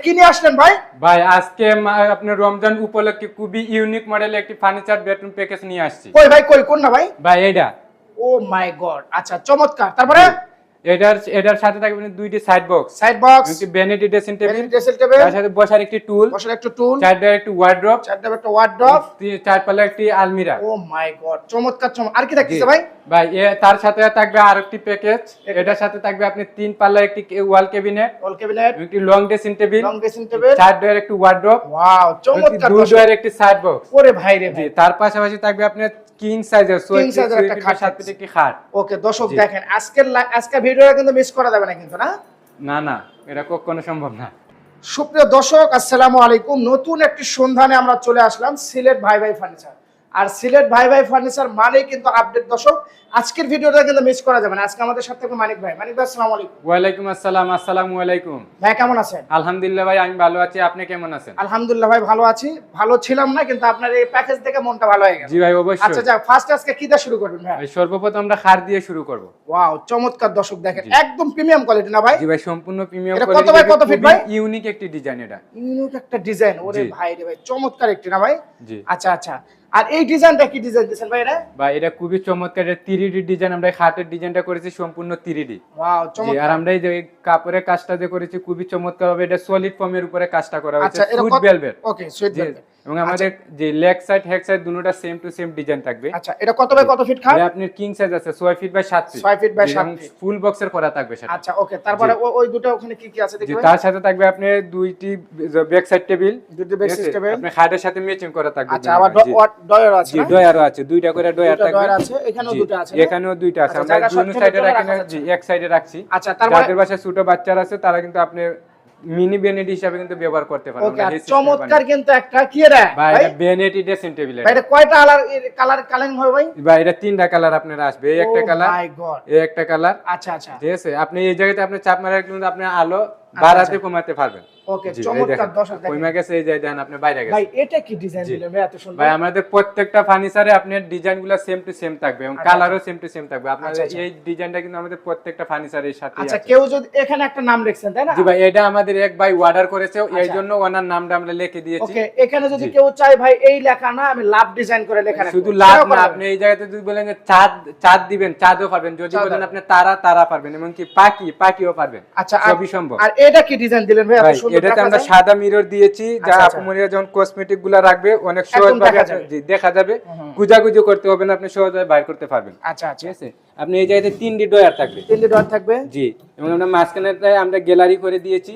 কি নিয়ে আসলেন ভাই? ভাই আজকে আপনার রমজান উপলক্ষে খুবই ইউনিক মডেলের একটি ফার্নিচার বেডরুম প্যাকেজ নিয়ে আসছি। কই ভাই কই কোন না ভাই? ভাই এটা। ও মাই গড, আচ্ছা চমৎকার। তারপরে এটার সাথে থাকবে দুইটি সাইড বক্স, একটি ভ্যানিটি ড্রেসিং টেবিল, তার সাথে বসার একটি টুল, চার ডয়ার একটি ওয়ার্ড্রপ, চার পাল্লা একটি আলমিরা। ও মাই গড, চমৎকার চমৎকার। আর কি থাকছে ভাই? ভাই তার সাথে থাকবে আরেকটি প্যাকেজ, এটার সাথে থাকবে আপনি তিন পাল্লা একটি ওয়াল ক্যাবিনেট, একটি লং ড্রেসিং টেবিল, চার ডয়ার একটি ওয়ার্ডরপ, ওয়াও চমৎকার, দুই ডয়ার একটি সাইড বক্স। ওরে ভাই রে ভাই। তার পাশাপাশি থাকবে আপনার কিং সাইজের একটা খাট, একটি খাট। ওকে দর্শক দেখেন, আজকের ভিডিওটা কিন্তু মিস করা যাবে না কিন্তু, না না এটা কখনো সম্ভব না। সুপ্রিয় দর্শক আসসালামু আলাইকুম, নতুন একটি সন্ধানে আমরা চলে আসলাম সিলেট ভাই ভাই ফার্নিচার। আর সিলেট ভাই ভাই ফার্নিচার মানেই কিন্তু আপডেট। দর্শক আজকের ভিডিওটা কিন্তু মিস করা যাবে না। আজকে আমাদের সাথে থাকবে মানিক ভাই। মানিক ভাই আসসালামু আলাইকুম। ওয়ালাইকুম আসসালাম। আসসালামু আলাইকুম ভাই, কেমন আছেন? আলহামদুলিল্লাহ ভাই, আমি ভালো আছি, আপনি কেমন আছেন? আলহামদুলিল্লাহ ভাই ভালো আছি। ভালো ছিলাম না, কিন্তু আপনার এই প্যাকেজ দেখে মনটা ভালো হয়ে গেল। জি ভাই অবশ্যই। আচ্ছা যা, ফার্স্ট আজকে কি দিয়ে শুরু করবেন ভাই? সর্বপ্রথম আমরা খাট দিয়ে শুরু করব। ওয়াও চমৎকার, দর্শক দেখেন একদম প্রিমিয়াম কোয়ালিটি না ভাই? জি ভাই সম্পূর্ণ প্রিমিয়াম কোয়ালিটি। কোয়ালিটি। কত বাই কত ফিট ভাই? ইউনিক একটি ডিজাইন, এটা ইউনিক একটা ডিজাইন। ওরে ভাই রে ভাই, চমৎকার একটি না ভাই? জি। আচ্ছা আর এই ডিজাইনটা কি ডিজাইন দিয়েছেন ভাই? এটা ভাই এটা খুবই চমৎকার, এটা 3D ডিজাইন। আমরা খাটের ডিজাইনটা করেছি সম্পূর্ণ 3D। ওয়াও চমৎকার। আর আমরা এই যে কাপড়ের কাজটা যে করেছি খুবই চমৎকার হবে। এটা সলিড ফর্মের উপরে কাজটা করা হয়েছে, sweet velvet. Okay, sweet velvet. এবং আমাদের যে লেগ সাইড হেড সাইড দুটোটা সেম টু সেম ডিজাইন থাকবে। আচ্ছা এটা কত বাই কত ফিট খাট? এটা আপনার কিং সাইজ আছে 6 feet by 7 feet. 6 feet by 7 feet full বক্সের করা থাকবে সেটা। আচ্ছা ওকে, তারপরে ওই দুটো ওখানে কি কি আছে দেখি ভাই? তার সাথে থাকবে আপনার দুইটি ব্যাক সাইড টেবিল, দুটো ব্যাক সাইড টেবিল আপনার খাটের সাথে ম্যাচিং করা থাকবে। আচ্ছা আবার ডয়ার আছে? জি ডয়ারও আছে, দুইটা করে ডয়ার থাকবে। ডয়ার আছে, এখানেও দুটো আছে? এখানেও দুইটা আছে। আমরা দুই সাইডে রাখি না, জি এক সাইডে রাখছি। আচ্ছা তারপরে যাদের বাসায় ছোট বাচ্চারা আছে তারা কিন্তু আপনি মিনি বেনেটি হিসেবে কিন্তু ব্যবহার করতে পারেন। ওকে চমৎকার কিন্তু একটা কি রে ভাই? এটা বেনেটি ড্রেসিং টেবিল। ভাই এটা কয়টা কালার কালারিং হবে ভাই? ভাই এটা তিনটা কালার আপনার আসবে। এই একটা কালার, মাই গড, এই একটা কালার। আচ্ছা ঠিক আছে, আপনি এই জায়গাতে আপনি চাপ মারা কিন্তু আপনি আলো বাড়াতে কমাতে পারবেন। ওকে চমৎকার, দর্শক দেখেন কইমা গেছে এই যে দেন আপনি বাইরে গেছে। ভাই এটা কি ডিজাইন দিলেন ভাই এত সুন্দর? ভাই আমাদের প্রত্যেকটা ফার্নিচারে আপনার ডিজাইনগুলো সেম টু সেম থাকবে এবং কালারও সেম টু সেম থাকবে। আপনাদের এই ডিজাইনটা কিন্তু আমাদের প্রত্যেকটা ফার্নিচারের সাথে আছে। আচ্ছা কেউ যদি এখানে একটা নাম লিখছেন তাই না? জি ভাই, এটা আমাদের এক ভাই অর্ডার করেছে, এই জন্য ওনার নামটা আমরা লিখে দিয়েছি। ওকে এখানে যদি কেউ চায় ভাই এই লেখা না, আমি লাভ ডিজাইন করে লেখা রাখবো। শুধু লাভ না, আপনি এই জায়গাতে যদি বলেন যে চাঁদ দিবেন, চাঁদও পারবেন। যদি বলেন আপনি তারা পারবেন, এবং কি পাখিও পারবেন। আচ্ছা সবই সম্ভব। আর এটা কি ডিজাইন দিলেন ভাই এত সুন্দর? এটাতে আমরা সাদা মিরর দিয়েছি, যা আপুমনিরা যখন কসমেটিক গুলা রাখবে অনেক সহজভাবে দেখা যাবে, গুজাগুজি করতে হবে না, আপনি সহজভাবে বাইর করতে পারবেন। আচ্ছা ঠিক আছে, আপনি এই জায়গাতে 3D ডয়ার থাকবে। 3D ডয়ার থাকবে, জি, এবং আমরা মাঝখানে আমরা গ্যালারি করে দিয়েছি।